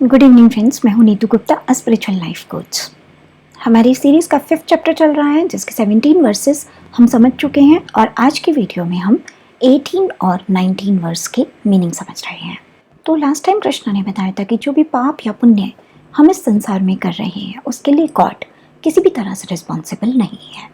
Good evening friends, मैं हूं Neetu Gupta, a spiritual life coach. हमारी सीरीज़ का 5th चैप्टर चल रहा है जिसके 17 वर्सेस हम समझ चुके हैं और आज की वीडियो में हम 18 और 19 वर्स के मीनिंग समझ रहे हैं। तो लास्ट टाइम कृष्णा ने बताया था कि जो भी पाप या पुण्य हम इस संसार में कर रहे हैं उसके लिए गॉड किसी भी तरह से रिस्पॉन्सिबल नहीं है।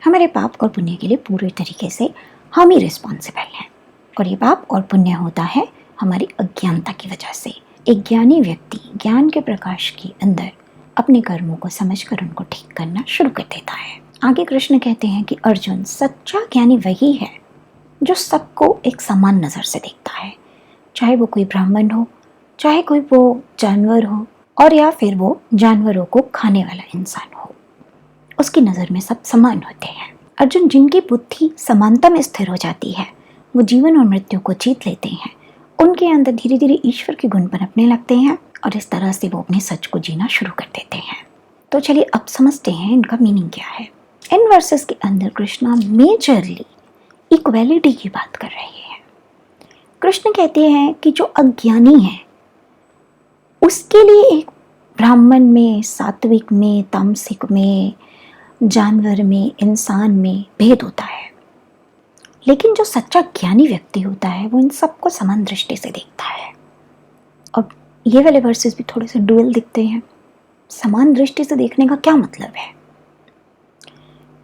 हमारे पाप और पुण्य के लिए पूरे तरीके से हम ही रिस्पॉन्सिबल हैं और ये पाप और पुण्य होता है हमारी अज्ञानता की वजह से। एक ज्ञानी व्यक्ति ज्ञान के प्रकाश के अंदर अपने कर्मों को समझकर उनको ठीक करना शुरू कर देता है। आगे कृष्ण कहते हैं कि अर्जुन, सच्चा ज्ञानी वही है जो सबको एक समान नज़र से देखता है, चाहे वो कोई ब्राह्मण हो, चाहे कोई वो जानवर हो और या फिर वो जानवरों को खाने वाला इंसान हो, उसकी नज़र में सब समान होते हैं। अर्जुन, जिनकी बुद्धि समानता में स्थिर हो जाती है वो जीवन और मृत्यु को जीत लेते हैं। उनके अंदर धीरे धीरे ईश्वर के गुण पनपने लगते हैं और इस तरह से वो अपने सच को जीना शुरू कर देते हैं। तो चलिए अब समझते हैं इनका मीनिंग क्या है। इन वर्सेस के अंदर कृष्णा मेजरली इक्वेलिटी की बात कर रहे हैं। कृष्ण कहते हैं कि जो अज्ञानी है उसके लिए एक ब्राह्मण में, सात्विक में, तामसिक में, जानवर में, इंसान में भेद होता है, लेकिन जो सच्चा ज्ञानी व्यक्ति होता है वो इन सबको समान दृष्टि से देखता है। अब ये वाले वर्सेस भी थोड़े से डुअल दिखते हैं। समान दृष्टि से देखने का क्या मतलब है?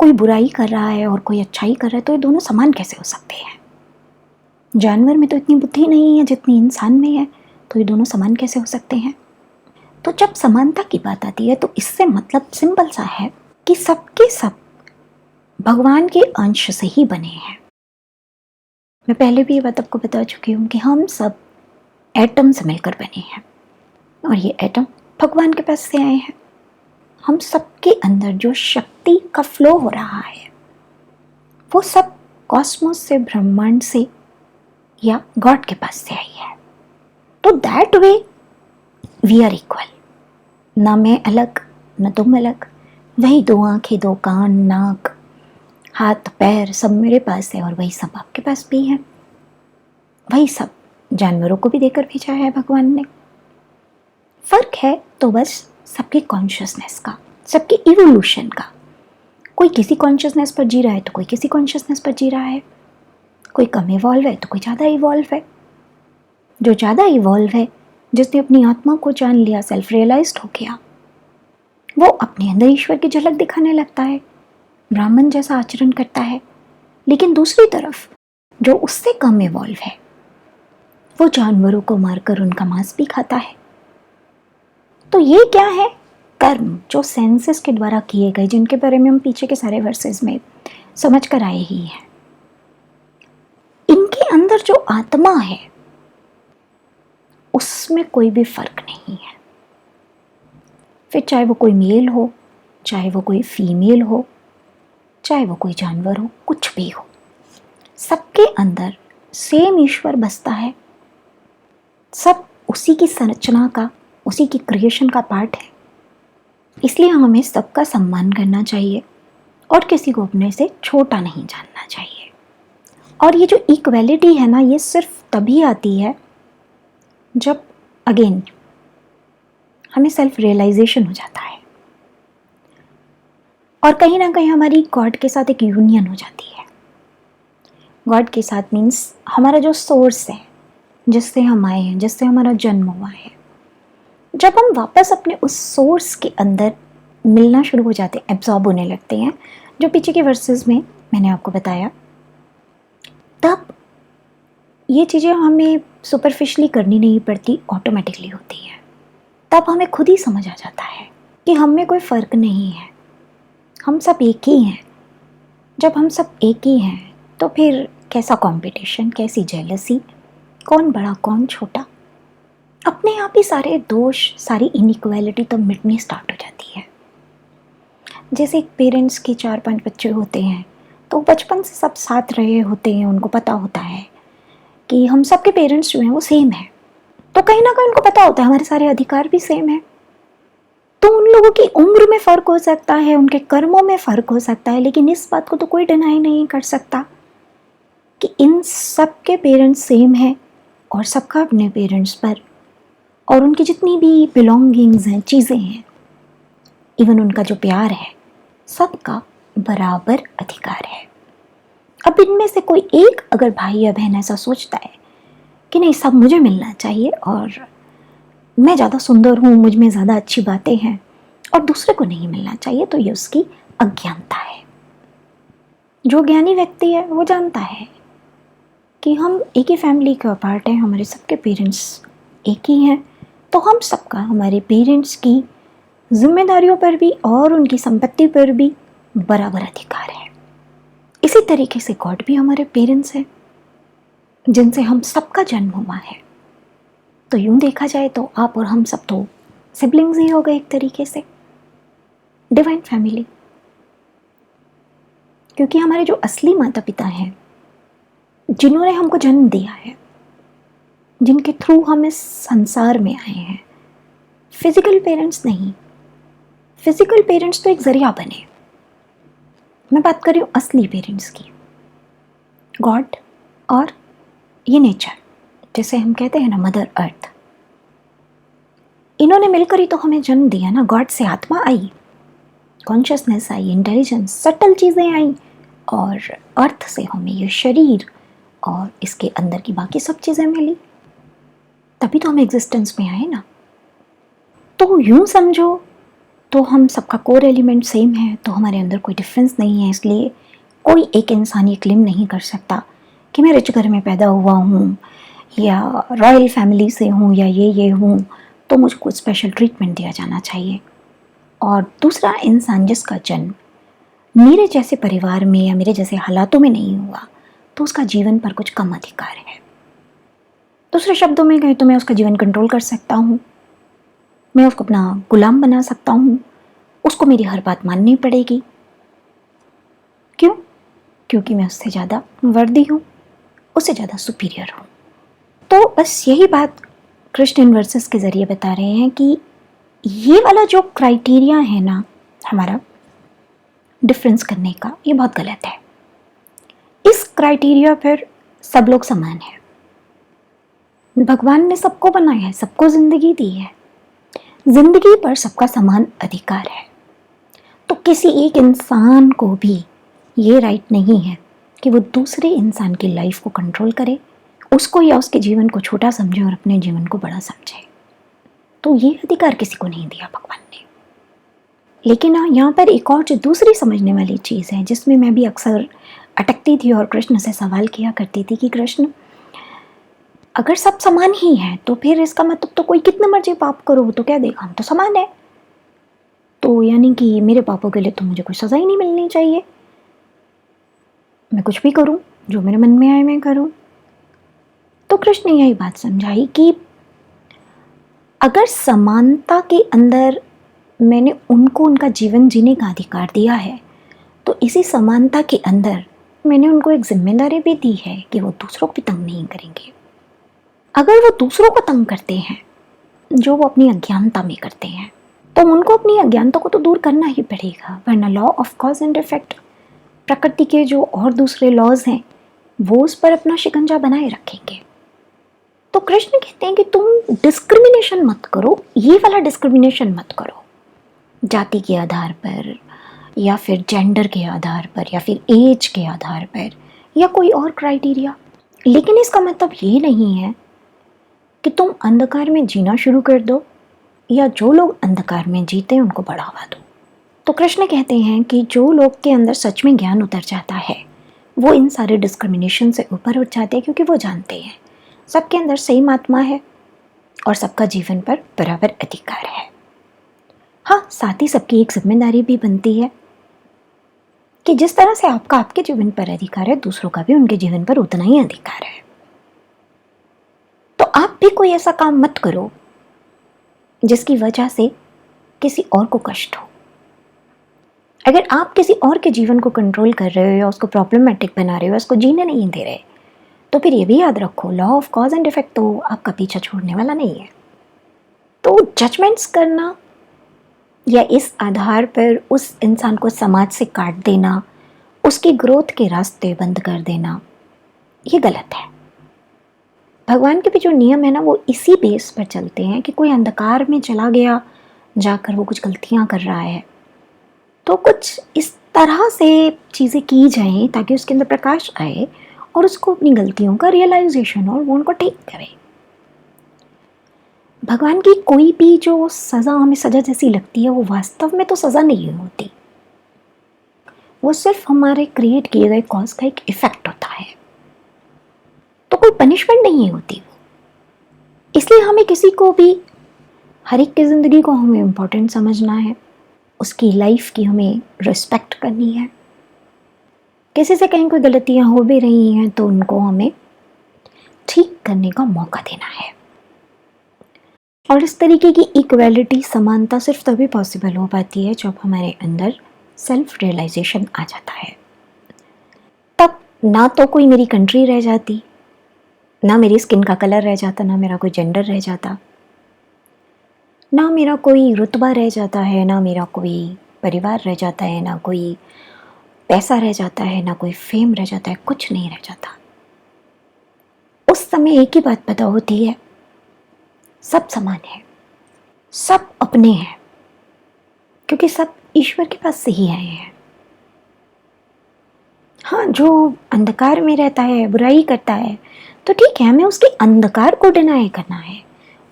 कोई बुराई कर रहा है और कोई अच्छाई कर रहा है तो ये दोनों समान कैसे हो सकते हैं? जानवर में तो इतनी बुद्धि नहीं है जितनी इंसान में है, तो ये दोनों समान कैसे हो सकते हैं? तो जब समानता की बात आती है तो इससे मतलब सिंपल सा है कि सबके सब भगवान के अंश से ही बने हैं। मैं पहले भी ये बात आपको बता चुकी हूँ कि हम सब एटम से मिलकर बने हैं और ये एटम भगवान के पास से आए हैं। हम सबके अंदर जो शक्ति का फ्लो हो रहा है वो सब कॉस्मोस से, ब्रह्मांड से या गॉड के पास से आई है। तो that way we are equal. ना मैं अलग ना तुम अलग, वही दो आंखें, दो कान, नाक, हाथ, पैर सब मेरे पास है और वही सब आपके पास भी है। वही सब जानवरों को भी देकर भेजा है भगवान ने। फर्क है तो बस सबकी कॉन्शियसनेस का, सबके इवोल्यूशन का। कोई किसी कॉन्शियसनेस पर जी रहा है तो कोई किसी कॉन्शियसनेस पर जी रहा है। कोई कम इवॉल्व है तो कोई ज़्यादा इवॉल्व है। जो ज़्यादा इवॉल्व है, जिसने अपनी आत्मा को जान लिया, सेल्फ रियलाइज्ड हो गया, वो अपने अंदर ईश्वर की झलक दिखाने लगता है, ब्राह्मण जैसा आचरण करता है। लेकिन दूसरी तरफ जो उससे कम इवॉल्व है वो जानवरों को मारकर उनका मांस भी खाता है। तो ये क्या है? कर्म जो सेंसेस के द्वारा किए गए, जिनके बारे में हम पीछे के सारे वर्सेस में समझ कर आए ही हैं। इनके अंदर जो आत्मा है उसमें कोई भी फर्क नहीं है। फिर चाहे वो कोई मेल हो, चाहे वो कोई फीमेल हो, चाहे वो कोई जानवर हो, कुछ भी हो, सबके अंदर सेम ईश्वर बसता है। सब उसी की संरचना का, उसी की क्रिएशन का पार्ट है। इसलिए हमें सबका सम्मान करना चाहिए और किसी को अपने से छोटा नहीं जानना चाहिए। और ये जो इक्वेलिटी है ना, ये सिर्फ तभी आती है जब अगेन हमें सेल्फ रियलाइजेशन हो जाता है और कहीं ना कहीं हमारी गॉड के साथ एक यूनियन हो जाती है। गॉड के साथ मीन्स हमारा जो सोर्स है, जिससे हम आए हैं, जिससे हमारा जन्म हुआ है, जब हम वापस अपने उस सोर्स के अंदर मिलना शुरू हो जाते हैं, एब्जॉर्ब होने लगते हैं, जो पीछे के वर्सेस में मैंने आपको बताया, तब ये चीज़ें हमें सुपरफिशली करनी नहीं पड़ती, ऑटोमेटिकली होती है। तब हमें खुद ही समझ आ जाता है कि हम में कोई फ़र्क नहीं है, हम सब एक ही हैं। जब हम सब एक ही हैं तो फिर कैसा कंपटीशन, कैसी जेलसी, कौन बड़ा कौन छोटा? अपने आप ही सारे दोष, सारी इनइक्वालिटी तब मिटनी स्टार्ट हो जाती है। जैसे पेरेंट्स के 4-5 बच्चे होते हैं तो बचपन से सब साथ रहे होते हैं, उनको पता होता है कि हम सबके पेरेंट्स जो हैं वो सेम है, तो कहीं ना कहीं उनको पता होता है हमारे सारे अधिकार भी सेम है। तो उन लोगों की उम्र में फ़र्क हो सकता है, उनके कर्मों में फ़र्क हो सकता है, लेकिन इस बात को तो कोई डिनाई नहीं कर सकता कि इन सब के पेरेंट्स सेम हैं और सबका अपने पेरेंट्स पर और उनकी जितनी भी बिलोंगिंग्स हैं, चीज़ें हैं, इवन उनका जो प्यार है, सबका बराबर अधिकार है। अब इनमें से कोई एक अगर भाई या बहन ऐसा सोचता है कि नहीं, सब मुझे मिलना चाहिए और मैं ज़्यादा सुंदर हूँ, मुझ में ज़्यादा अच्छी बातें हैं और दूसरे को नहीं मिलना चाहिए, तो ये उसकी अज्ञानता है। जो ज्ञानी व्यक्ति है वो जानता है कि हम एक ही फैमिली का पार्ट हैं, हमारे सबके पेरेंट्स एक ही हैं, तो हम सबका हमारे पेरेंट्स की जिम्मेदारियों पर भी और उनकी संपत्ति पर भी बराबर अधिकार है। इसी तरीके से गॉड भी हमारे पेरेंट्स हैं जिनसे हम सबका जन्म हुआ है। तो यूं देखा जाए तो आप और हम सब तो सिबलिंग्स ही हो गए एक तरीके से, डिवाइन फैमिली। क्योंकि हमारे जो असली माता पिता हैं, जिन्होंने हमको जन्म दिया है, जिनके थ्रू हम इस संसार में आए हैं, फिजिकल पेरेंट्स नहीं। फिजिकल पेरेंट्स तो एक जरिया बने, मैं बात कर रही हूँ असली पेरेंट्स की, गॉड और ये नेचर, जैसे हम कहते हैं ना मदर अर्थ। इन्होंने मिलकर ही तो हमें जन्म दिया ना। गॉड से आत्मा आई, कॉन्शियसनेस आई, इंटेलिजेंस, सटल चीज़ें आई, और अर्थ से हमें ये शरीर और इसके अंदर की बाकी सब चीज़ें मिली, तभी तो हम एग्जिस्टेंस में आए ना। तो यूं समझो तो हम सबका कोर एलिमेंट सेम है, तो हमारे अंदर कोई डिफरेंस नहीं है। इसलिए कोई एक इंसान ये क्लेम नहीं कर सकता कि मैं रिच घर में पैदा हुआ हूँ या रॉयल फैमिली से हूँ या ये हूँ तो मुझको स्पेशल ट्रीटमेंट दिया जाना चाहिए। और दूसरा इंसान जिसका जन्म मेरे जैसे परिवार में या मेरे जैसे हालातों में नहीं हुआ, तो उसका जीवन पर कुछ कम अधिकार है। दूसरे शब्दों में कहें तो मैं उसका जीवन कंट्रोल कर सकता हूँ, मैं उसको अपना गुलाम बना सकता हूँ, उसको मेरी हर बात माननी पड़ेगी। क्यों? क्योंकि मैं उससे ज़्यादा वर्दी हूँ, उससे ज़्यादा सुपीरियर हूँ। तो बस यही बात कृष्ण इन वर्सेस के ज़रिए बता रहे हैं कि ये वाला जो क्राइटेरिया है ना हमारा डिफरेंस करने का, ये बहुत गलत है। इस क्राइटेरिया पर सब लोग समान हैं। भगवान ने सबको बनाया है, सबको जिंदगी दी है, जिंदगी पर सबका समान अधिकार है। तो किसी एक इंसान को भी ये राइट नहीं है कि वो दूसरे इंसान की लाइफ को कंट्रोल करे, उसको या उसके जीवन को छोटा समझे और अपने जीवन को बड़ा समझे। तो ये अधिकार किसी को नहीं दिया भगवान ने। लेकिन यहाँ पर एक और जो दूसरी समझने वाली चीज़ है, जिसमें मैं भी अक्सर अटकती थी और कृष्ण से सवाल किया करती थी कि कृष्ण, अगर सब समान ही हैं तो फिर इसका मतलब तो कोई कितना मर्जी पाप करो तो क्या देगा, हम तो समान है, तो यानी कि मेरे पापों के लिए तो मुझे कोई सज़ा ही नहीं मिलनी चाहिए, मैं कुछ भी करूं, जो मेरे मन में आए मैं करूं। तो कृष्ण ने यही बात समझाई कि अगर समानता के अंदर मैंने उनको उनका जीवन जीने का अधिकार दिया है, तो इसी समानता के अंदर मैंने उनको एक जिम्मेदारी भी दी है कि वो दूसरों को भी तंग नहीं करेंगे। अगर वो दूसरों को तंग करते हैं जो वो अपनी अज्ञानता में करते हैं, तो उनको अपनी अज्ञानता को तो दूर करना ही पड़ेगा, वरना law of cause and effect, प्रकृति के जो और दूसरे लॉज हैं वो उस पर अपना शिकंजा बनाए रखेंगे। तो कृष्ण कहते हैं कि तुम डिस्क्रिमिनेशन मत करो, ये वाला डिस्क्रिमिनेशन मत करो, जाति के आधार पर या फिर जेंडर के आधार पर या फिर एज के आधार पर या कोई और क्राइटेरिया। लेकिन इसका मतलब ये नहीं है कि तुम अंधकार में जीना शुरू कर दो या जो लोग अंधकार में जीते हैं उनको बढ़ावा दो। तो कृष्ण कहते हैं कि जो लोग के अंदर सच में ज्ञान उतर जाता है वो इन सारे डिस्क्रिमिनेशन से ऊपर उठ जाते हैं, क्योंकि वो जानते हैं सबके अंदर सेम आत्मा है और सबका जीवन पर बराबर अधिकार है। हाँ, साथ ही सबकी एक जिम्मेदारी भी बनती है कि जिस तरह से आपका आपके जीवन पर अधिकार है, दूसरों का भी उनके जीवन पर उतना ही अधिकार है। तो आप भी कोई ऐसा काम मत करो जिसकी वजह से किसी और को कष्ट हो। अगर आप किसी और के जीवन को कंट्रोल कर रहे हो या उसको प्रॉब्लमेटिक बना रहे हो, उसको जीने नहीं दे रहे, तो फिर ये भी याद रखो law of cause and effect तो आपका पीछा छोड़ने वाला नहीं है। तो जजमेंट्स करना या इस आधार पर उस इंसान को समाज से काट देना, उसकी ग्रोथ के रास्ते बंद कर देना, ये गलत है। भगवान के भी जो नियम है ना वो इसी बेस पर चलते हैं कि कोई अंधकार में चला गया, जाकर वो कुछ गलतियां कर रहा है, तो कुछ इस तरह से चीज़ें की जाएं ताकि उसके अंदर प्रकाश आए और उसको अपनी गलतियों का रियलाइजेशन हो और वो उनको ठीक करे। भगवान की कोई भी जो सज़ा हमें सज़ा जैसी लगती है वो वास्तव में तो सज़ा नहीं होती, वो सिर्फ हमारे क्रिएट किए गए कॉज का एक इफेक्ट होता है, तो कोई पनिशमेंट नहीं होती वो। इसलिए हमें किसी को भी, हर एक की ज़िंदगी को हमें इम्पोर्टेंट समझना है, उसकी लाइफ की हमें रिस्पेक्ट करनी है। किसी से कहीं कोई गलतियां हो भी रही हैं तो उनको हमें ठीक करने का मौका देना है। और इस तरीके की इक्वालिटी, समानता सिर्फ तभी पॉसिबल हो पाती है जब हमारे अंदर सेल्फ रियलाइजेशन आ जाता है। तब ना तो कोई मेरी कंट्री रह जाती, ना मेरी स्किन का कलर रह जाता, ना मेरा कोई जेंडर रह जाता, ना मेरा कोई रुतबा रह जाता है, ना मेरा कोई परिवार रह जाता है, ना कोई पैसा रह जाता है, ना कोई फेम रह जाता है, कुछ नहीं रह जाता। उस समय एक ही बात पता होती है, सब समान है, सब अपने हैं, क्योंकि सब ईश्वर के पास से ही आए हैं। हाँ, जो अंधकार में रहता है, बुराई करता है, तो ठीक है, हमें उसके अंधकार को डिनाई करना है,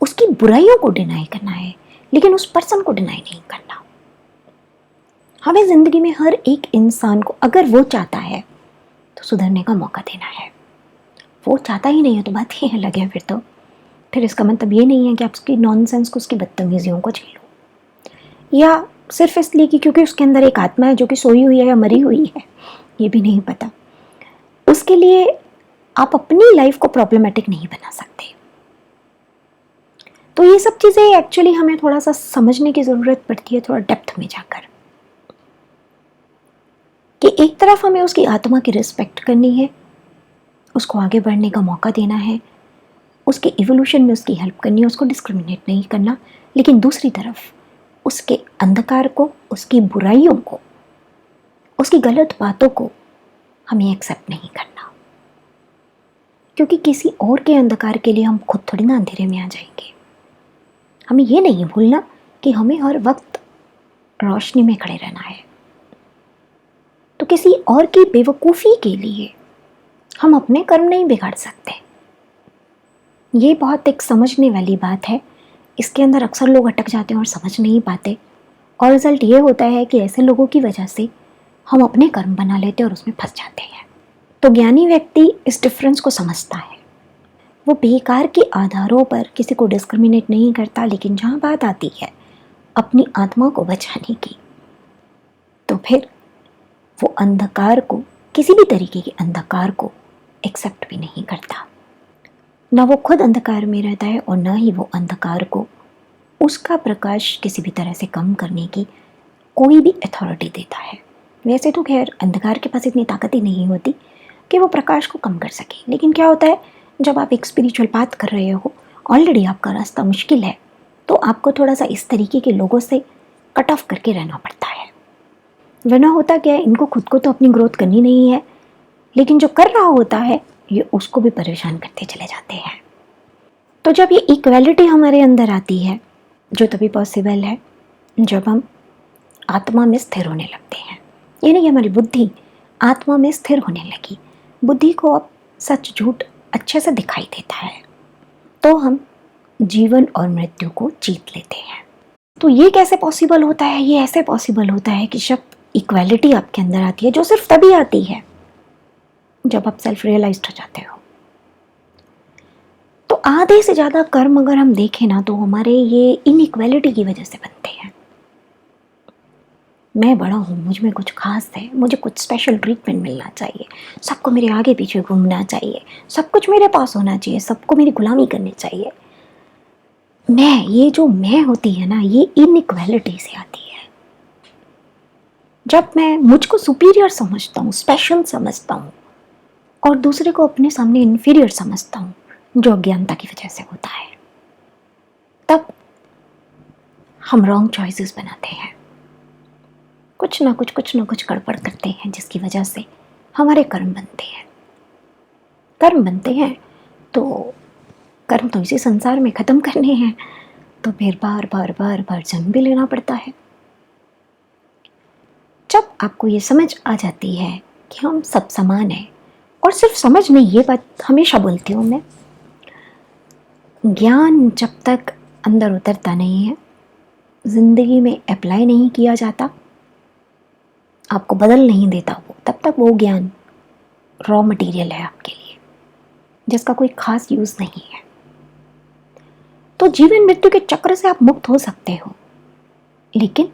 उसकी बुराइयों को डिनाई करना है, लेकिन उस पर्सन को डिनाई नहीं करना। हमें जिंदगी में हर एक इंसान को, अगर वो चाहता है तो सुधरने का मौका देना है। वो चाहता ही नहीं है तो बात ही अलग है। फिर इसका मतलब ये नहीं है कि आप उसकी नॉनसेंस को, उसकी बदतमीजियों को झेलो, या सिर्फ इसलिए कि क्योंकि उसके अंदर एक आत्मा है जो कि सोई हुई है या मरी हुई है, ये भी नहीं पता। उसके लिए आप अपनी लाइफ को प्रॉब्लमेटिक नहीं बना सकते। तो ये सब चीज़ें एक्चुअली हमें थोड़ा सा समझने की ज़रूरत पड़ती है, थोड़ा डेप्थ में जाकर, कि एक तरफ हमें उसकी आत्मा की रिस्पेक्ट करनी है, उसको आगे बढ़ने का मौका देना है, उसके इवोल्यूशन में उसकी हेल्प करनी है, उसको डिस्क्रिमिनेट नहीं करना, लेकिन दूसरी तरफ उसके अंधकार को, उसकी बुराइयों को, उसकी गलत बातों को हमें एक्सेप्ट नहीं करना, क्योंकि किसी और के अंधकार के लिए हम खुद थोड़ी ना अंधेरे में आ जाएंगे। हमें ये नहीं भूलना कि हमें हर वक्त रोशनी में खड़े रहना है। तो किसी और की बेवकूफ़ी के लिए हम अपने कर्म नहीं बिगाड़ सकते। ये बहुत एक समझने वाली बात है। इसके अंदर अक्सर लोग अटक जाते हैं और समझ नहीं पाते, और रिजल्ट ये होता है कि ऐसे लोगों की वजह से हम अपने कर्म बना लेते हैं और उसमें फंस जाते हैं। तो ज्ञानी व्यक्ति इस डिफरेंस को समझता है, वो बेकार के आधारों पर किसी को डिस्क्रिमिनेट नहीं करता, लेकिन जहाँ बात आती है अपनी आत्मा को बचाने की, तो फिर वो अंधकार को, किसी भी तरीके के अंधकार को एक्सेप्ट भी नहीं करता। ना वो खुद अंधकार में रहता है और ना ही वो अंधकार को उसका प्रकाश किसी भी तरह से कम करने की कोई भी अथॉरिटी देता है। वैसे तो खैर अंधकार के पास इतनी ताकत ही नहीं होती कि वो प्रकाश को कम कर सके, लेकिन क्या होता है, जब आप एक स्पिरिचुअल पाथ कर रहे हो, ऑलरेडी आपका रास्ता मुश्किल है, तो आपको थोड़ा सा इस तरीके के लोगों से कट ऑफ करके रहना पड़ता है। वरना होता क्या है, इनको खुद को तो अपनी ग्रोथ करनी नहीं है, लेकिन जो कर रहा होता है ये उसको भी परेशान करते चले जाते हैं। तो जब ये इक्वालिटी हमारे अंदर आती है, जो तभी पॉसिबल है जब हम आत्मा में स्थिर होने लगते हैं। ये नहीं, हमारी बुद्धि आत्मा में स्थिर होने लगी, बुद्धि को अब सच झूठ अच्छे से दिखाई देता है, तो हम जीवन और मृत्यु को जीत लेते हैं। तो ये कैसे पॉसिबल होता है? ये ऐसे पॉसिबल होता है कि जब इक्वालिटी आपके अंदर आती है, जो सिर्फ तभी आती है जब आप सेल्फ रियलाइज्ड हो जाते हो। तो आधे से ज़्यादा कर्म अगर हम देखें ना, तो हमारे ये इनइक्वालिटी की वजह से बनते हैं। मैं बड़ा हूँ, मुझ में कुछ खास है, मुझे कुछ स्पेशल ट्रीटमेंट मिलना चाहिए, सबको मेरे आगे पीछे घूमना चाहिए, सब कुछ मेरे पास होना चाहिए, सबको मेरी गुलामी करनी चाहिए। ये जो मैं होती है ना, ये इनइक्वालिटी से आती है। जब मैं मुझको सुपीरियर समझता हूँ, स्पेशल समझता हूँ, और दूसरे को अपने सामने इन्फीरियर समझता हूँ, जो अज्ञानता की वजह से होता है, तब हम रॉन्ग चॉइसेस बनाते हैं, कुछ ना कुछ गड़बड़ करते हैं, जिसकी वजह से हमारे कर्म बनते हैं। कर्म बनते हैं तो कर्म तो इसी संसार में ख़त्म करने हैं, तो फिर बार बार बार बार जन्म भी लेना पड़ता है। जब आपको ये समझ आ जाती है कि हम सब समान हैं, और सिर्फ समझ नहीं, ये बात हमेशा बोलती हूँ मैं, ज्ञान जब तक अंदर उतरता नहीं है, ज़िंदगी में अप्लाई नहीं किया जाता, आपको बदल नहीं देता वो, तब तक वो ज्ञान रॉ मटेरियल है आपके लिए, जिसका कोई खास यूज़ नहीं है। तो जीवन मृत्यु के चक्र से आप मुक्त हो सकते हो, लेकिन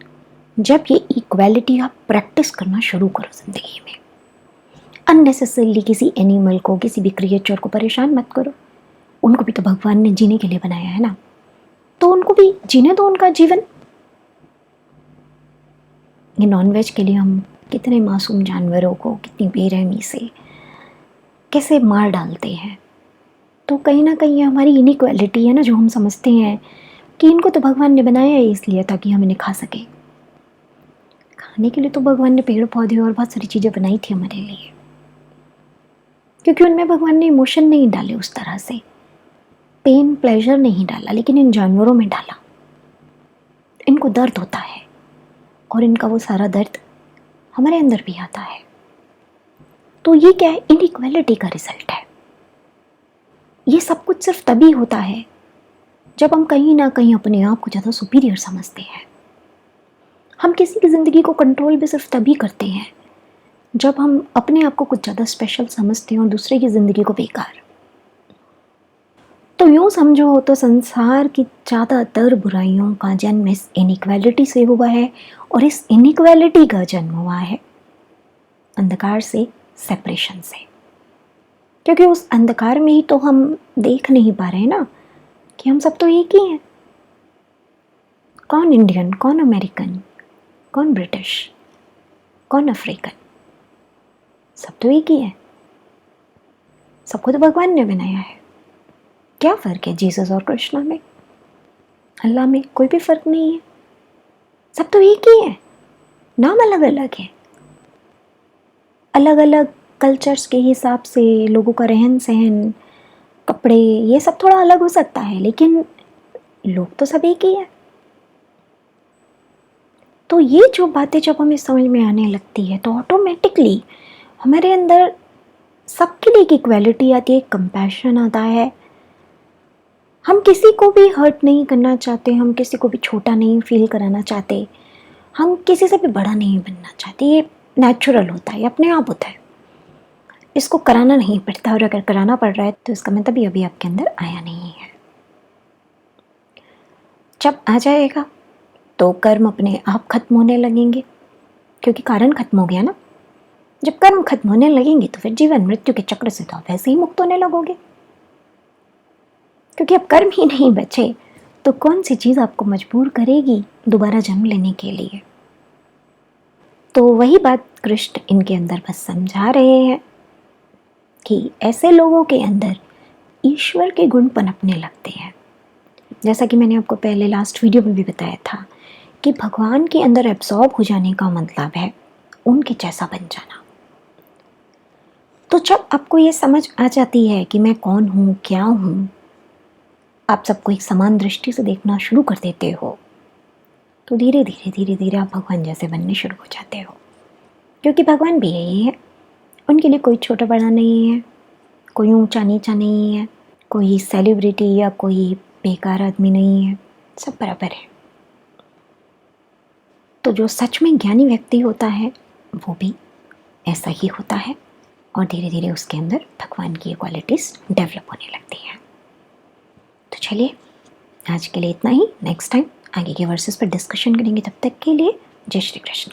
जब ये इक्वालिटी आप प्रैक्टिस करना शुरू करो ज़िंदगी में, अननेसेसरीली किसी एनिमल को, किसी भी क्रिएचर को परेशान मत करो। उनको भी तो भगवान ने जीने के लिए बनाया है ना, तो उनको भी जीने दो उनका जीवन। ये नॉनवेज के लिए हम कितने मासूम जानवरों को कितनी बेरहमी से कैसे मार डालते हैं। तो कहीं ना कहीं हमारी इनइक्वालिटी है ना, जो हम समझते हैं कि इनको तो भगवान ने बनाया है इसलिए ताकि हम इन्हें खा सकें। खाने के लिए तो भगवान ने पेड़ पौधे और बहुत सारी चीज़ें बनाई थी हमारे लिए, क्योंकि उनमें भगवान ने इमोशन नहीं डाले उस तरह से, पेन प्लेजर नहीं डाला, लेकिन इन जानवरों में डाला। इनको दर्द होता है और इनका वो सारा दर्द हमारे अंदर भी आता है। तो ये क्या है? इनइक्वालिटी का रिजल्ट है। ये सब कुछ सिर्फ तभी होता है जब हम कहीं ना कहीं अपने आप को ज़्यादा सुपीरियर समझते हैं। हम किसी की ज़िंदगी को कंट्रोल भी सिर्फ तभी करते हैं जब हम अपने आप को कुछ ज़्यादा स्पेशल समझते हैं और दूसरे की ज़िंदगी को बेकार। तो यूँ समझो तो संसार की ज़्यादातर बुराइयों का जन्म इस इनइक्वालिटी से हुआ है, और इस इनइक्वालिटी का जन्म हुआ है अंधकार से, सेपरेशन से। क्योंकि उस अंधकार में ही तो हम देख नहीं पा रहे हैं ना कि हम सब तो एक ही हैं। कौन इंडियन, कौन अमेरिकन, कौन ब्रिटिश, कौन अफ्रीकन, सब तो एक ही है। सबको तो भगवान ने बनाया है। क्या फ़र्क है जीसस और कृष्णा में, अल्लाह में? कोई भी फ़र्क नहीं है। सब तो एक ही है, नाम अलग अलग है। अलग अलग कल्चर्स के हिसाब से लोगों का रहन सहन, कपड़े, ये सब थोड़ा अलग हो सकता है, लेकिन लोग तो सब एक ही है। तो ये जो बातें जब हमें समझ में आने लगती है तो ऑटोमेटिकली हमारे अंदर सबके लिए एक इक्वालिटी आती है, कंपैशन आता है। हम किसी को भी हर्ट नहीं करना चाहते, हम किसी को भी छोटा नहीं फील कराना चाहते, हम किसी से भी बड़ा नहीं बनना चाहते। ये नेचुरल होता है, अपने आप होता है, इसको कराना नहीं पड़ता। और अगर कराना पड़ रहा है तो इसका मतलब ये अभी आपके अंदर आया नहीं है। जब आ जाएगा तो कर्म अपने आप खत्म होने लगेंगे, क्योंकि कारण खत्म हो गया ना। जब कर्म खत्म होने लगेंगे तो फिर जीवन मृत्यु के चक्र से तो आप वैसे ही मुक्त होने लगोगे, क्योंकि अब कर्म ही नहीं बचे तो कौन सी चीज़ आपको मजबूर करेगी दोबारा जन्म लेने के लिए। तो वही बात कृष्ण इनके अंदर बस समझा रहे हैं कि ऐसे लोगों के अंदर ईश्वर के गुण पनपने लगते हैं। जैसा कि मैंने आपको पहले लास्ट वीडियो में भी बताया था कि भगवान के अंदर एब्सॉर्ब हो जाने का मतलब है उनके जैसा बन जाना। तो जब आपको ये समझ आ जाती है कि मैं कौन हूँ, क्या हूँ, आप सबको एक समान दृष्टि से देखना शुरू कर देते हो, तो धीरे धीरे धीरे धीरे आप भगवान जैसे बनने शुरू हो जाते हो। क्योंकि भगवान भी यही है, उनके लिए कोई छोटा बड़ा नहीं है, कोई ऊंचा नीचा नहीं है, कोई सेलिब्रिटी या कोई बेकार आदमी नहीं है, सब बराबर है। तो जो सच में ज्ञानी व्यक्ति होता है वो भी ऐसा ही होता है, और धीरे धीरे उसके अंदर भगवान की क्वालिटीज़ डेवलप होने लगती हैं। तो चलिए आज के लिए इतना ही। नेक्स्ट टाइम आगे के वर्सेस पर डिस्कशन करेंगे। तब तक के लिए जय श्री कृष्ण।